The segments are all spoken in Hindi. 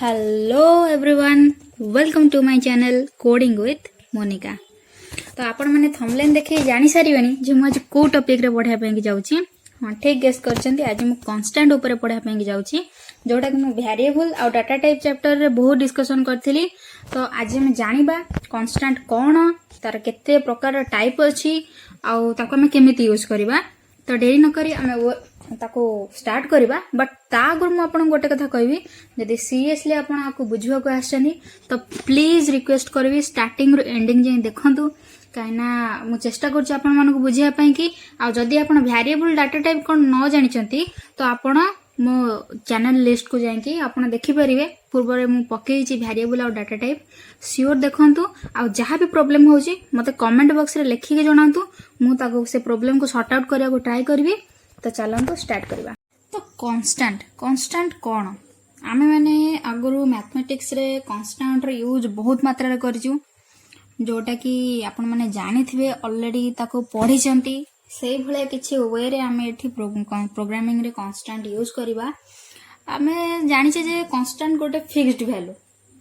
Hello everyone, welcome to my channel coding with Monika. तो आपण मैंने थंबनेल देखि जानि सारिबेनी जे मु आज को टॉपिक रे पढा पे जाउची। हां ठीक गेस करछंती। आज मु कांस्टेंट ऊपर पढा पे जाउची, जोटा कि मु वेरिएबल आ डाटा टाइप चैप्टर रे बहुत डिस्कशन करथिली। तो आज हम जानिबा कांस्टेंट कोन, तार केते प्रकार टाइप अछि आ ताको हम केमिति यूज करबा। तो डेरी न करी हम ताको स्टार्ट करबा। बट ता आगर मु आपन गोटे कथा कहबी, जदि सीरियसली आपन आको बुझिबा को आछनी तो प्लीज रिक्वेस्ट करबी स्टार्टिंग रो एंडिंग जे देखंतु, काइना मु चेष्टा करछि आपन मानको बुझिया पई कि आ जदि आपन वेरिएबल डाटा टाइप कोन न जानिचंती तो आपन मो चैनल लिस्ट को जाई आपन देखि परिबे। पूर्व रे मु पकेइछि वेरिएबल और डाटा टाइप, श्योर देखंतु। आ जहां भी प्रॉब्लम होछि मते कमेंट बॉक्स रे लिखि के जणांतु, मु ताको से प्रॉब्लम को सॉर्ट आउट करिया को ट्राई करबी। तो चलंतु स्टार्ट करबा। तो कांस्टेंट कोन, आमे माने आगरु मैथमेटिक्स रे कांस्टेंट रे यूज बहुत मात्रा रे करजु, जोटा कि आपण माने जानिथिबे ऑलरेडी ताको पढी चंती। सेही भले किछि वे रे आमे एठी प्रोग्रामिंग रे कांस्टेंट यूज करबा। आमे जानिछे जे कांस्टेंट गोटे फिक्स्ड वैल्यू,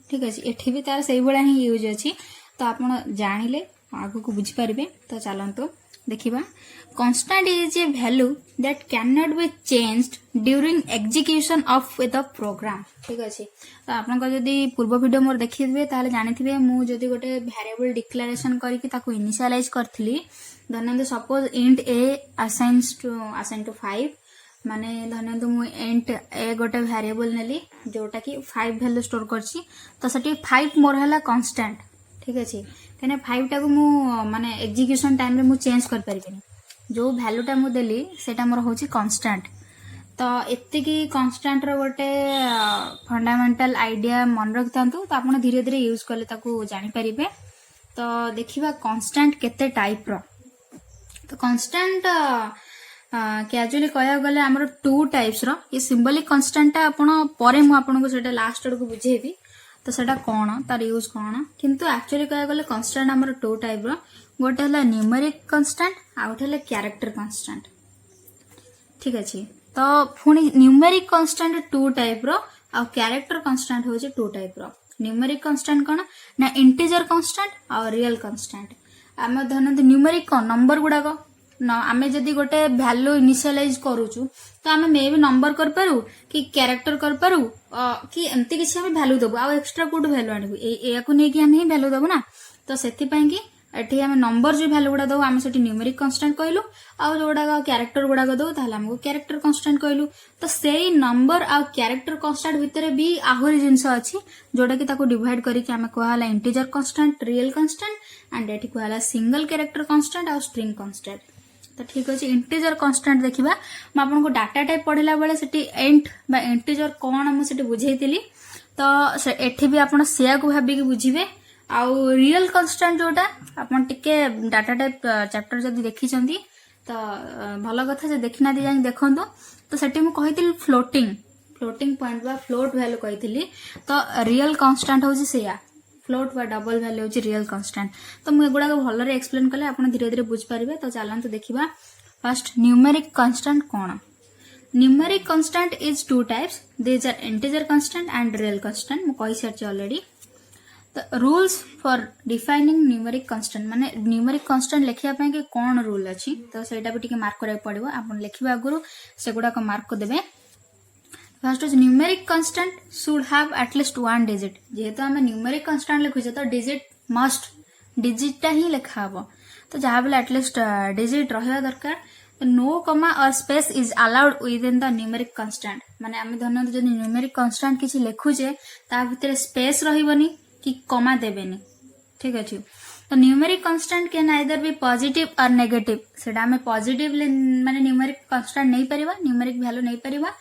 ठीक अछि। एठी भी तार सेही भले ही यूज अछि। तो आपण जानिले आगु को बुझि परिबे। तो चलंतु देखिबा। Constant is a value that can not be changed during execution of the program, ठीक अछि। तो आपन को जदी पूर्व वीडियो मोर देखिथिबे ताले जानिथिबे मु जदी गोटे वेरिएबल डिक्लेरेशन करी कि ताको इनिशियलाइज करथिली। धन्यवाद। Suppose int a assign to 5, माने धन्यवाद मु इंट ए गोटे वेरिएबल नेली जोटा कि 5 वैल्यू स्टोर करछि। तो सटी 5 मोर हला कांस्टेंट, ठीक अछि। कने 5 टा को मु माने एग्जीक्यूशन टाइम रे मु चेंज कर परिबेनी। जो वैल्यू टा मु देली सेटा मोर होछि कांस्टेंट। तो एत्ते की कांस्टेंट रो गोटे फंडामेंटल आइडिया मन रखतांतु। तो आपण धीरे धीरे यूज करले ताको जानि परिबे। तो देखिबा कांस्टेंट केते टाइप रो। तो कांस्टेंट कैजुअली कहया गले हमर 2 टाइप्स रो। ये सिंबॉलिक कांस्टेंट आपण परे मु आपण को सेटा लास्ट को बुझेबी। तो सेटा कोन तार यूज कोन, किंतु एक्चुअली कहया गले कांस्टेंट हमर 2 टाइप रो। गोटे हला न्यूमेरिक कांस्टेंट आ गोटे हला कैरेक्टर कांस्टेंट, ठीक अछि। तो पुनी न्यूमेरिक कांस्टेंट 2 टाइप रो आ कैरेक्टर कांस्टेंट होजे 2 टाइप रो। न्यूमेरिक कांस्टेंट कोन ना इंटीजर कांस्टेंट और रियल कांस्टेंट। आमे धरन न्यूमेरिक कोन नंबर गुडा को न आमे जदी गोटे वैल्यू इनिशियलाइज करूछु तो आमे मे भी नंबर कर पारू कि कैरेक्टर कर पारू कि एमती किछि आमे वैल्यू दबु आ एक्स्ट्रा कोड वैल्यू आनिबु ए को नै कि आमे ही वैल्यू दबु ना। तो सेति पई कि एठी आमे नंबर जो वैल्यू गुडा दबु आमे सेठी न्यूमेरिक कांस्टेंट कहलु, आ जोडा कैरेक्टर गुडा दबु ताहले हमको कैरेक्टर कांस्टेंट कहलु। तो सेही नंबर आ कैरेक्टर कांस्टेंट भितरे भी आहुरी जिंस अछि जोडा कि ताको डिवाइड करी कि आमे कहला integer constant, real constant and एठी कहला सिंगल कैरेक्टर कांस्टेंट आ स्ट्रिंग कांस्टेंट। तो ठीक अछि। इंटीजर कांस्टेंट देखिबा। म आपन को डाटा टाइप पढिला बेले सेठी इंट बा इंटीजर कोन हम सेठी बुझेइतिली। तो एठी भी आपन सेया को भाबी कि बुझिबे। आ रियल कांस्टेंट जोटा आपन टिके डाटा टाइप चैप्टर जदी देखि चंदी तो भलो कथा जे देखिना दि जाई देखंतो। तो सेठी म कहितिल फ्लोटिंग पॉइंट बा फ्लोट वैल्यू कहितिली। तो रियल कांस्टेंट होजी सेया फ्लोट बा डबल वैल्यू होजी रियल कांस्टेंट। तो मु एगुडा को भलो रे एक्सप्लेन करले आपन धीरे धीरे बुझ पारिबे। तो चलंतु देखिबा। फर्स्ट न्यूमेरिक कांस्टेंट कोन। Numeric constant is 2 types, these are integer constant and real constant. मु कहि सारछि ऑलरेडी। तो rules for defining numeric constant माने न्यूमेरिक कांस्टेंट लेखिया पय के कोन रूल अछि तो सेटा भी टिके मार्क करे पड़िबो। आपन लेखिबा आगुरु सेगुडा को मार्क को देबे। First is numeric constant should have at least 1 digit. जेहेतु हम न्यूमेरिक कांस्टेंट लिखुछे तो डिजिट मस्ट डिजिट ही लिखा हबो। तो जहा बेले एटलीस्ट डिजिट रहया दरकार। नो कॉमा और space is allowed with in the numeric constant. माने हम धरन जदी न्यूमेरिक कांस्टेंट किछि लिखुछे ता भितरे स्पेस रहिबनी कि कॉमा देबेनी, ठीक अछि। तो numeric constant can either be positive or negative. सेडा हमें पॉजिटिव माने न्यूमेरिक कांस्टेंट नहीं परिबा, न्यूमेरिक वैल्यू नहीं परिबा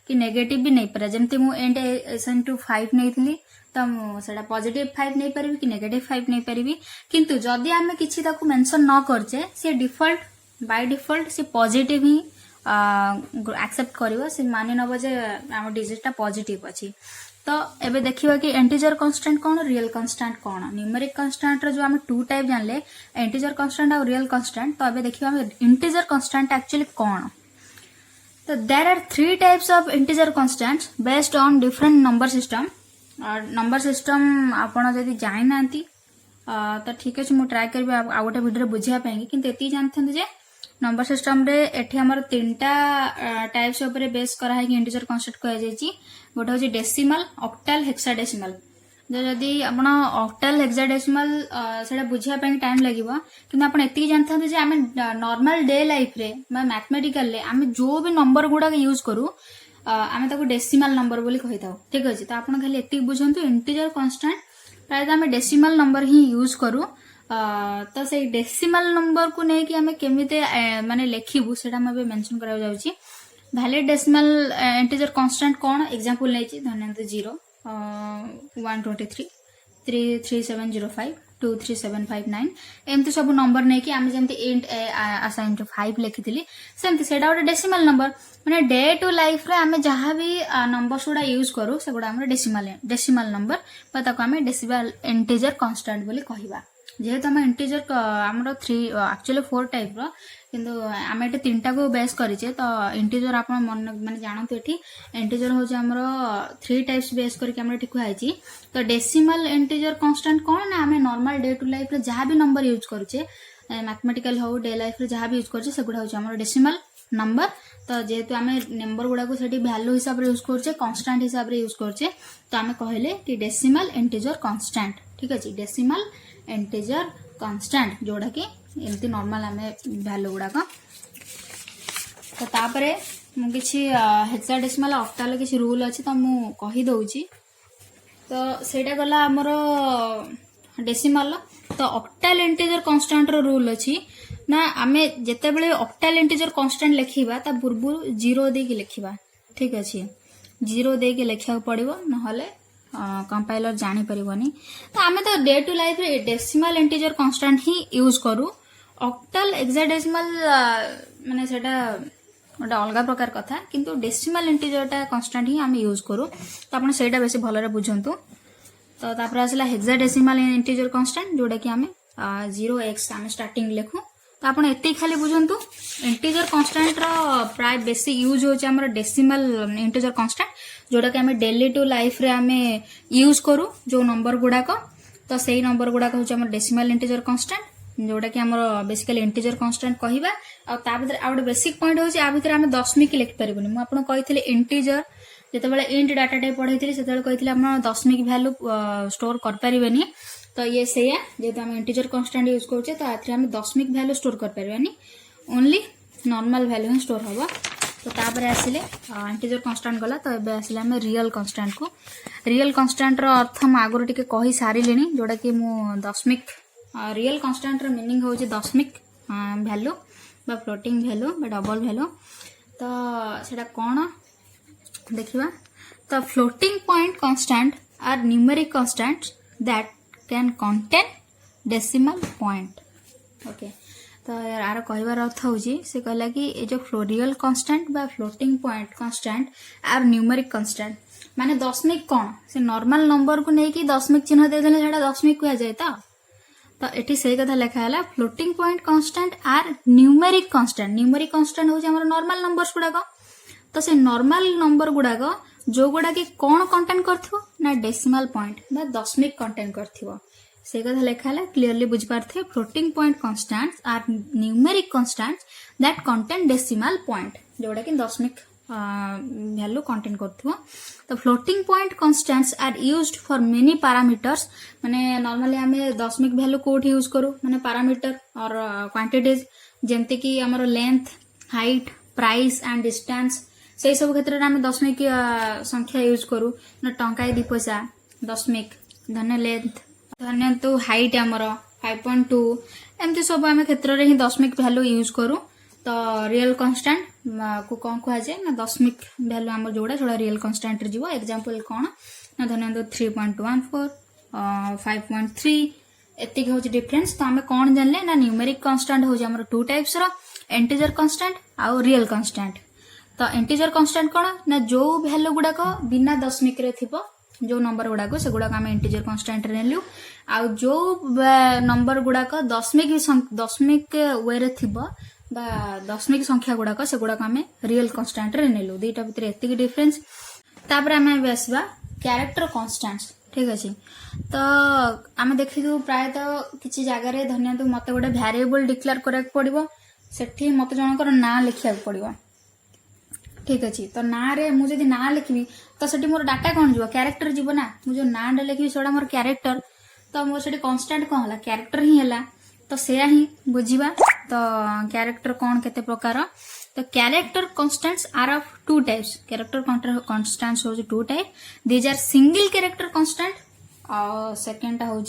कि नेगेटिव भी नहीं परिबा। जेमति मु एंड असाइन टू 5 नैथिली तो मु सेडा पॉजिटिव 5 नहीं परिबी कि नेगेटिव 5 नहीं परिबी। किंतु जदी हमें किछि ताकू मेंशन न करछे से डिफॉल्ट बाय डिफॉल्ट से पॉजिटिव ही एक्सेप्ट करिवो। से मानि नबो जे हम डिजिट ता पॉजिटिव अछि। तो एबे देखिबा कि इंटीजर कांस्टेंट कोन, रियल कांस्टेंट कोन। न्यूमेरिक कांस्टेंट रो जो हम 2 टाइप जानले इंटीजर कांस्टेंट और रियल कांस्टेंट। तो एबे देखिबा हम इंटीजर कांस्टेंट एक्चुअली कोन। तो there are 3 types of integer constants based on different number system. Number system आपण जदि जानि नांती तो ठीक अच्छे मुझे ट्राए करी आ गोटे भिडियो बुझापी कि ये जानते जे नंबर सिस्टम रे एठी हमर तीनटा टाइप्स ऊपर बेस करा है कि इंटीजर कांस्टेंट कह जायछि गोटे होछि डेसिमल ऑक्टल हेक्साडेसिमल जदि आपण ऑक्टल हेक्साडेसिमल सेटा बुझापी टाइम लगिबो कि आपण एति जानते जे आमे नॉर्मल डे लाइफ रे मैथमेटिकल ले आमे जो भी नंबर गुडा यूज करू आमे ताको डेसिमल नंबर बोली कहिताऊ ठीक अछि तो आपण खाली एति बुझंतु इंटीजर कांस्टेंट प्राय आमे डेसिमल नंबर ही यूज करू तो से डेसिमल नंबर को नहीं कि हमें केमिते माने लेखिबु सेटा मैं मेंशन करा जाउची वैलिड डेसिमल इंटीजर कांस्टेंट कोन एग्जांपल नै छी धन्यवाद 0 123 33705 23759 एमती सब नंबर नहीं कि आम जमती इंट असाइन टू 5 लिखिथिली सेमती सेटा गोटे डेसिमल नंबर माने डे टू लाइफ रे आमे जहां भी नंबर्स गुडा यूज करू से गुडा हमर डेसिमल नंबर पर ताको आमे डेसिमल इंटीजर कांस्टेंट बोली कहिबा जेहेतु आम इंटीजर आमर 3 एक्चुअली 4 टाइप रो किंतु आम ये 3टा को बेस करिचे तो इंटीजर आप मन माने जानतु एठी इंटीजर होचे हमर 3 टाइप्स बेस करके हमर एठी कहैछि तो डेसिमल इंटीजर कांस्टेंट कोन ना आम नॉर्मल डे टू लाइफ रे जहां भी नंबर यूज करूचे मैथमेटिकल हो डे लाइफ रे जहां भी यूज करूचे से गुडा होचे हमर डेसिमल नंबर तो जेहेतु आम नंबर गुडा को सेठी वैल्यू हिसाब रे यूज करूचे कांस्टेंट हिसाब रे यूज करूचे तो आम कहले कि डेसिमल इंटीजर कांस्टेंट ठीक अछि डेसिमल इंटीजर कांस्टेंट जोड़ा कि एमती नॉर्मल आमे वैल्यू गुडा तो तापरे मु किछि हेक्साडेसिमल ऑक्टल किछि रूल अछि तो मु कहि दउची तो सेटा गला हमर डेसिमल तो ऑक्टल इंटीजर कांस्टेंट रो रूल अछि ना आमे जेते बेले ऑक्टल इंटीजर कांस्टेंट लिखिबा ता बुरबुर 0 दे के लिखिबा ठीक अछि 0 दे के लिखिया पड़िबो नहले कंपाइलर जानी परिबनी तो आमे तो डे टू लाइफ रे डेसिमल इंटीजर कांस्टेंट ही यूज करू ऑक्टल हेक्साडेसिमल माने सेटा ओटा अलग प्रकार कथा किंतु डेसिमल इंटीजर टा कांस्टेंट ही आमे यूज करू तो आपण सेटा बेसी भलरे बुझंतु तो तापर आसला हेक्साडेसिमल इंटीजर कांस्टेंट जोडा कि आमे 0x आमे स्टार्टिंग लेखु तो आपण एते खाली बुझंतु इंटीजर कांस्टेंट रो प्राय बेसी यूज होचे हमर डेसिमल इंटीजर कांस्टेंट जोड़ा कि हमें डेली टू लाइफ रे हमें यूज करू जो नंबर गुडा को तो सही नंबर गुडा को होचे हमर डेसिमल इंटीजर कांस्टेंट जोड़ा कि हमर बेसिकली इंटीजर कांस्टेंट कहिबा आ ता भीतर आ गोटे बेसिक पॉइंट होचे आ भीतर हमें दशमिक लिख परिबनी मु आपन कहिथिले इंटीजर जते बेले इंट डाटा टाइप पढैथिले सेते बेले कहिथिले हम दशमिक वैल्यू स्टोर कर परिबनी तो ये सेया जेते हम इंटीजर कांस्टेंट यूज करछे तो आथरे हम दशमिक वैल्यू स्टोर कर परिबनी ओनली नॉर्मल वैल्यू स्टोर होबा तो तापर आसिले इंटीजर कांस्टेंट गला तो एबे आसिले हम रियल कांस्टेंट को रियल कांस्टेंट रो अर्थ हम आगुर टिके कहि सारी लेनी जोडा कि मु दशमिक रियल कांस्टेंट रो मीनिंग होचे दशमिक वैल्यू बा फ्लोटिंग वैल्यू बा डबल वैल्यू तो सेटा कोन देखिबा तो floating point constant are numeric constants that can contain decimal point okay तो यार कहबार अर्थ होची से कहला कि ए जो रियल कांस्टेंट बा floating point constant are numeric constant माने दशमिक कोन से नॉर्मल नंबर को नहीं कि दशमिक चिन्ह दे देले सेटा दशमिक कह जाय तो एठी सही कथा लिखा हैला floating point constant are numeric constant होची हमर नॉर्मल नंबर्स गुडा को तो से नॉर्मल नंबर गुडा को जो गुडा कि कोन कंटेन करथिबो ना डेसिमल पॉइंट बा दशमिक कंटेन करथिबो से कथा लिखा है क्लियरली बुझ पारथे floating point constants are numeric constants that contain decimal point जोड़ा कि दशमिक वैल्यू कंटेन करथिबो तो floating point constants are used for many parameters माने नॉर्मली हमें दशमिक वैल्यू कोठी यूज करू माने पैरामीटर और क्वांटिटीज जेमते कि हमर length height price and distance से सब क्षेत्र में हमें दशमिक संख्या यूज करू ना टंकाई 2 पैसा दशमिक धन्य लेंथ धन्य तो हाइट आमर 5.2 एमती सब आम क्षेत्र में ही दशमिक वैल्यू यूज करू तो रियल कांस्टेंट को कौन कह जाए ना दशमिक वैल्यू आम जोड़ा जोड़ा रियल कांस्टेंट जीव एग्जांपल कौन ना धन्य 3.14 5.3 एतिक हूँ डिफरेंस तो आम कौन जानले ना न्यूमेरिक कांस्टेंट हूँ आम 2 टाइप्स रो इंटीजर कांस्टेंट आउ रियल कांस्टेंट तो इंटीजर कांस्टेंट कौन ना जो वैल्यू गुड़ाक बिना दशमिक रे थिबो जो नंबर गुड़ाक से गुड़ाक आम इंटीजर कांस्टेंट रे नेलु आ जो नंबर गुड़ाक दशमिक वे रे थिबो बा दशमिक संख्या गुड़ाक से गुड़ाक आम रियल कांस्टेंट रे नेलु दुईटा भितर एतिक डिफरेंस तापर आम आसवा क्यारेक्टर कन्स्टान्ट्स ठीक अच्छे तो आम देखु प्रायतः किसी जगार धरतु मत गोटे भ्यारिएबल डिक्लेयर करा पड़ो से मत जनकर ना लिखा पड़ो ठीक अच्छे तो ना रे मुझे ना लिखी तो सेठी मोर डाटा कौन जीव क्यारेक्टर जीव ना मुझे ना लिखी से मोर क्यारेक्टर तो मोर से कन्स्टान्ट कौन है क्यारेक्टर ही है तो सेया ही बुझा तो क्यारेक्टर कौन केते प्रकार तो character constants are of two types character constants हो two type these are single character constant और सेकेंड हूँ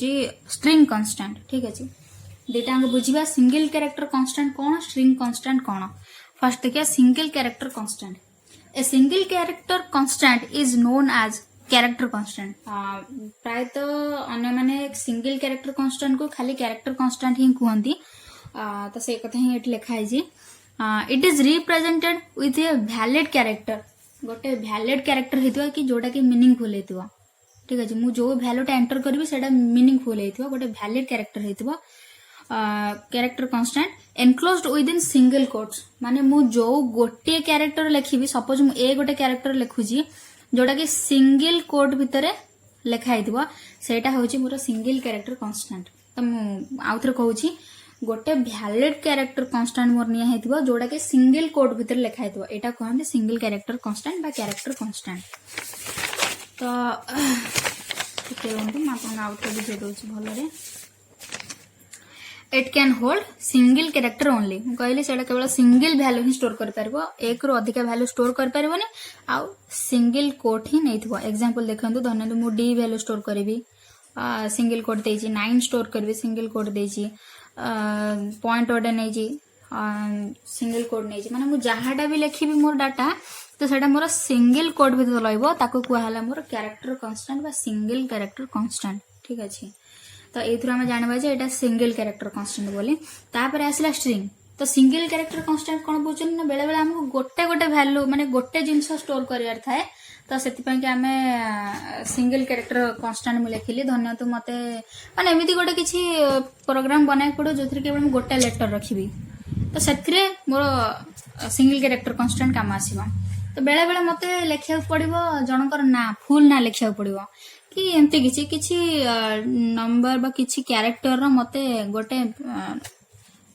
स्ट्रिंग कन्स्टान्ट ठीक अच्छे दुटा बुझा सिंगल क्यारेक्टर कन्स्टान्ट कौन स्ट्रिंग कन्स्टान्ट कौन फर्स्ट देखिए single character constant a single character constant is known as character constant प्रायतः अन्य माने सिंगल क्यारेक्टर कन्स्टान्ट को खाली क्यारेक्टर कन्स्टान्ट ही कहती तो से कथा ही लिखा है it is represented with a valid character गोटे वैलिड क्यारेक्टर होता कि जोटा कि मीनिंगफुल होता ठीक अच्छे मुझे जो भैल्यूटा एंटर करी से मीनिंगफुल होता गोटे वैलिड क्यारेक्टर होता character constant enclosed within single quotes माने मु जो गोटे क्यारेक्टर लिखी सपोज मु ए गोटे क्यारेक्टर लिखुची जोटा कि सिंगल कोट भितर लिखाई सेटा होची मोर सिंगल क्यारेक्टर कन्स्टान्ट तो मु आउ थे कहूची गोटे वैलिड क्यारेक्टर कन्स्टान्ट मोर निया हेतिबो जोटा कि सिंगल कोट भितर लिखाई एटा कहते सिंगल क्यारेक्टर कन्स्टान्ट बा क्यारेक्टर कन्स्टान्ट तो ठीक है मैं आउ थे बुझे दूची भलरे it can hold single character only कहली से केवल सिंगल वैल्यू ही स्टोर कर पारिबो एक रु अधिक वैल्यू स्टोर कर पारिबोनी आउ सिंगल कोट ही नैथिबो एग्जांपल देखंतु धरनतु मु डी वैल्यू स्टोर करिवि सिंगल कोट देछि 9 स्टोर करबी सिंगल कोट देछि पॉइंट ओडे नैछि सिंगल कोट नैछि माने मु जहाटा भी लिखिबी मोर डाटा तो सेटा मोर सिंगल कोट भितर रहइबो ताको कुहाला मोर क्यारेक्टर कांस्टेंट बा सिंगल क्यारेक्टर कांस्टेंट ठीक अछि तो एथुर हम जानबा जे एटा सिंगल क्यारेक्टर कांस्टेंट बोली तापर आसला स्ट्रिंग तो सिंगल क्यारेक्टर कांस्टेंट कोन बुझन ना बेले बेले हमको गोटे गोटे वैल्यू माने गोटे जिंस स्टोर करियार थाए तो सेति पय कि हमें सिंगल क्यारेक्टर कांस्टेंट मु लिखिली धन्य तो मते माने एमिति गोटे किछि प्रोग्राम बनाय पड़ो जोथि केवल मु गोटे लेटर रखिबी तो सेथिरे मोर सिंगल क्यारेक्टर कांस्टेंट काम आसीबा तो बेले बेले मते लिखिया पड़िबो जनकर ना फुल ना लिखिया पड़िबो कि एमती किछि किछि नंबर बा किछि क्यारेक्टर रो मते गोटे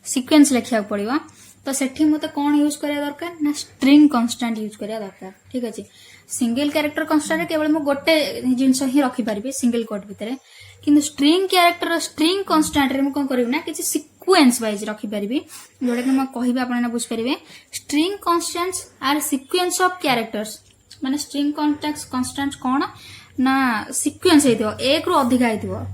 सीक्वेंस लिखिया पड़िबो तो सेठी मते कोन यूज करिया दरकार ना स्ट्रिंग कांस्टेंट यूज करिया दरकार ठीक अछि सिंगल क्यारेक्टर कांस्टेंट केवल मु गोटे जिंस ही रखि परबी सिंगल कोट भितरे किंतु स्ट्रिंग क्यारेक्टर स्ट्रिंग कांस्टेंट रे मु कोन करिवि ना किछि सीक्वेंस वाइज रखि परबी जोडा कि म कहिबा आपण ना बुझ परिबे string constants are sequence of characters माने स्ट्रिंग कांस्टेंट कोन ना सीक्वेंस हेतिबो एक रु अधिक हेतिबो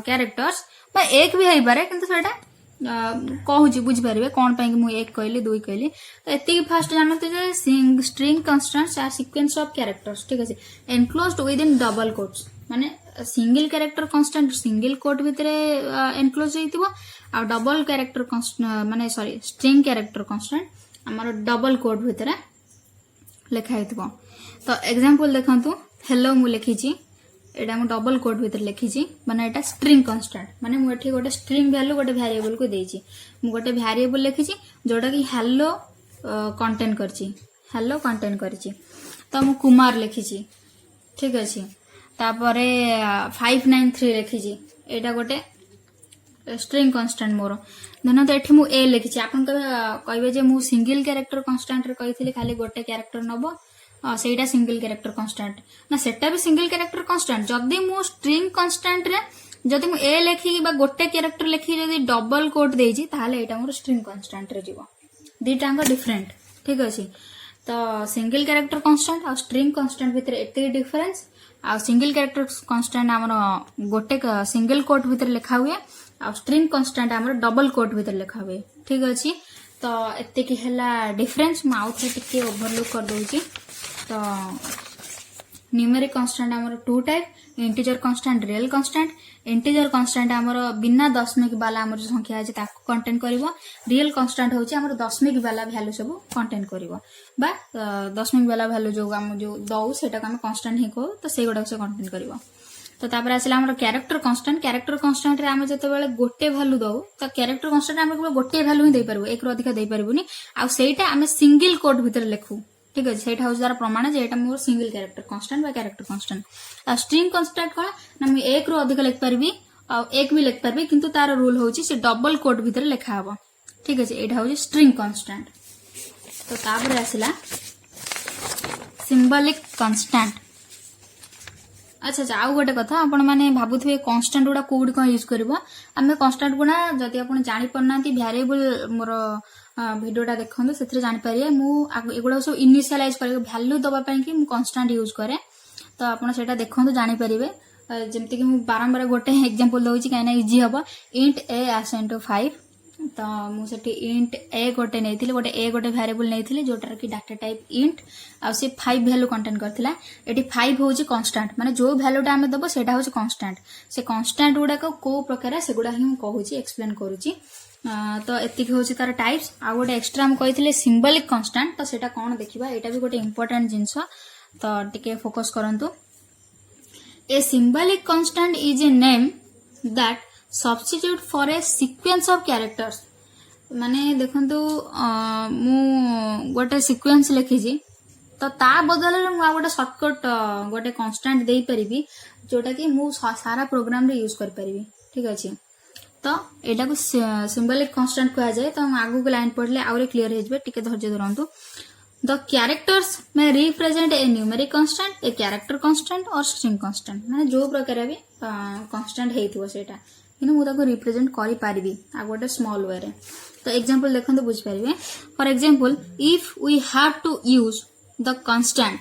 कैरेक्टर्स बा एक भी हेइ पारे किंतु सेटा कहूची बुझ पारिबे कोन पय कि मु एक कहली दुई कहली तो एति फास्ट जानते जे string constants are sequence of characters ठीक अछि enclosed within double quotes माने single character constant single quote भितरे एनक्लोज हेतिबो आ डबल कैरेक्टर माने सॉरी स्ट्रिंग कैरेक्टर कांस्टेंट हमर डबल कोट भितरे लिखा हेतिबो तो एग्जांपल देखंतु हेलो मु लिखिची एटा मु डबल कोट भीतर लिखिची माने एटा स्ट्रिंग कांस्टेंट माने मु एठी गोटे स्ट्रिंग वैल्यू गोटे वेरिएबल को देइची मु गोटे वेरिएबल लिखिची जोटा कि हेलो कंटेंट करची हेलो कंटेंट करची तो मु कुमार लिखिची ठीक अछि तापरे 593 लिखिची एटा गोटे स्ट्रिंग कांस्टेंट मोर धन तो एठी मु ए लिखिची आपन कहबे जे मु सिंगल कैरेक्टर कांस्टेंट रे कहिथिले खाली गोटे कैरेक्टर नबो सेटा सिंगल कैरेक्टर कांस्टेंट ना सेटा भी सिंगल कैरेक्टर कांस्टेंट जदी मु स्ट्रिंग कांस्टेंट रे जदी मु ए लिखि बा गोटे कैरेक्टर लिखि जदी डबल कोट देइची ताले एटा मोर स्ट्रिंग कांस्टेंट रे जीवो दीटांग डिफरेंट ठीक अछि तो सिंगल कैरेक्टर कांस्टेंट और स्ट्रिंग कांस्टेंट भीतर एते डिफरेंस आ सिंगल कैरेक्टर कांस्टेंट हमर गोटे सिंगल कोट भीतर लिखा हुए आ स्ट्रिंग कांस्टेंट हमर डबल कोट भीतर लिखा हुए ठीक अछि तो एते की हला डिफरेंस म आउट टिके ओवरलुक कर दोची तो न्यूमेरिक कांस्टेंट हमर two type integer constant real constant integer constant हमर बिना दशमिक वाला हमर जो संख्या अछि ताको कंटेंट करबो रियल कांस्टेंट होछि हमर दशमिक वाला वैल्यू सब कंटेंट करबो बा दशमिक वाला वैल्यू जो हम जो दउ सेटा हम कांस्टेंट ही को तो से गोडा से कंटेंट करबो तो तापर आसला हमर कैरेक्टर कांस्टेंट रे हम जते बेले गोटे वैल्यू दउ तो कैरेक्टर कांस्टेंट हम केवल गोटे वैल्यू ही दे परबो एक रो अधिक दे परबोनी आ सेटा हम सिंगल कोड भीतर लिखू ठीक अच्छे से तार प्रमाण जे एटा मोर सिंगल कैरेक्टर कांस्टेंट बा कैरेक्टर कांस्टेंट आ स्ट्रिंग कांस्टेंट कोन ना मु एक रो अधिक लिख परबी आ एक भी लिख परबी किंतु तार रूल होची से डबल कोट भीतर लिखा हबो ठीक अच्छे एटा होची स्ट्रिंग कांस्टेंट तो तापर आसिला सिंबॉलिक कांस्टेंट अच्छा अच्छा आउ गोटे कथा आपण माने भाबुथिबे कांस्टेंट गुडा कोड को यूज करबो आमे कांस्टेंट गुडा जदि आपण जानि परनांती वेरिएबल मोर वीडियोटा देखंदो सेथरे जानि परिए मु एगुडा सब इनिशियलाइज करे वैल्यू दबा पई कि मु कांस्टेंट यूज करे तो आपण सेटा देखंदो जानि परिबे जेमति कि मु बारंबार गोटे एग्जांपल दउची काइना इजी हबो इंट a * 5 तो मु सेठी इंट a गोटे नेथिले गोटे a गोटे वेरिएबल नेथिले जोटार कि डाटा टाइप इंट आ से 5 वैल्यू कंटेन करथिला एठी 5 होची कांस्टेंट माने जो वैल्यूटा हमें दबो सेटा होची कांस्टेंट से कांस्टेंट गुडा को प्रकार से गुडा ही मु कहूची एक्सप्लेन करूची तो एतिक होची तार टाइप्स आ गोटे एक्स्ट्रा हम कहिथिले सिंबॉलिक कांस्टेंट तो सेटा कोन देखिबा एटा भी गोटे इंपोर्टेंट जिंस तो टिके फोकस करंतु a symbolic constant is a name that substitute for a sequence of characters माने देखंतु मु गोटे सीक्वेंस लिखिजी तो ता बदल रे मु गोटे शॉर्टकट गोटे कांस्टेंट देई परिबी जोटा कि मु सारा प्रोग्राम रे यूज कर परिबी ठीक अछि तो एटा को सिंबॉलिक कांस्टेंट कहा जाय तो हम आगु को लाइन पढले आउरे क्लियर हे जबे टिके धैर्य धरंतु द कैरेक्टर्स में represent a numeric constant a character constant और स्ट्रिंग कांस्टेंट माने जो प्रकार भी कांस्टेंट हेइथिबो सेटा कि मु ताको रिप्रेजेंट करि पारिबी आ गोटे स्मॉल वे रे तो एग्जांपल देखंतु बुझ पारिबे for example if we have to use the constant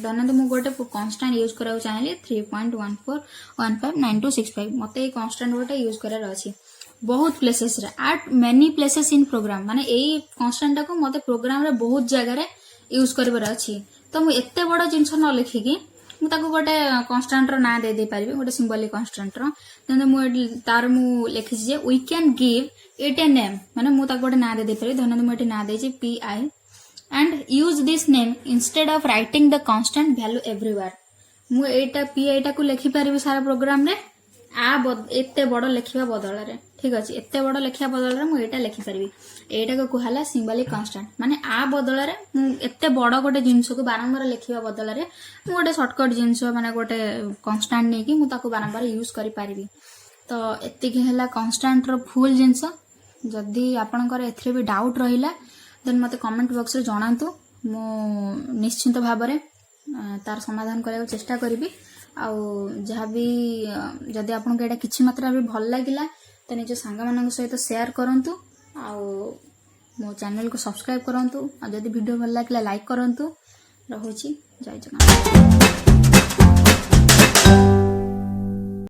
धरनतु मु गोटे कांस्टेंट यूज कराउ चाहले 3.14159265 मते ए कांस्टेंट गोटे यूज करार अछि बहुत प्लेसेस रे at many places in program माने एई कांस्टेंट को मते प्रोग्राम रे बहुत जगह रे यूज करबार अछि तो मु एते बडो जिंस न लिखि कि मु ताको गोटे कांस्टेंट रो ना दे दे पारिबे गोटे सिंबॉलिक कांस्टेंट रो तने मु तार मु लिखि जे we can give it a name माने मु ताको गोटे ना दे दे पारि धरनतु मु एटी ना दे जे pi and use this name instead of writing the constant value everywhere मु एटा pi एटा को लिखि पारिबे सारा प्रोग्राम रे एते बडो लिखिबा बदल रे ठीक अछि एते बडो लिखिबा बदल रे मु एटा लिखि पारिबी एटा को कहला सिंबॉलिक कांस्टेंट माने आ बदल रे मु एते बडो गोटे जिंस को बारंबार लिखिबा बदल रे मु गोटे शॉर्टकट जिंस माने गोटे कांस्टेंट नै कि मु ताको बारंबार यूज करि पारिबी तो एते कि हला कांस्टेंट रो फुल जिंस जदी आपनकर एथरे भी डाउट रहिला देन मते कमेंट बॉक्स रे जणांतु मु निश्चित भाव रे तार समाधान करबा चेष्टा करबी आ जहाँ भी जदि आपन के एटा किछि मात्रा भी भल लागिला त निज सांग मानक सहित शेयर करंतु आ मो चैनल को सब्सक्राइब करंतु आ जदि वीडियो भल लागिला लाइक करंतु रहुची जय जगन्नाथ।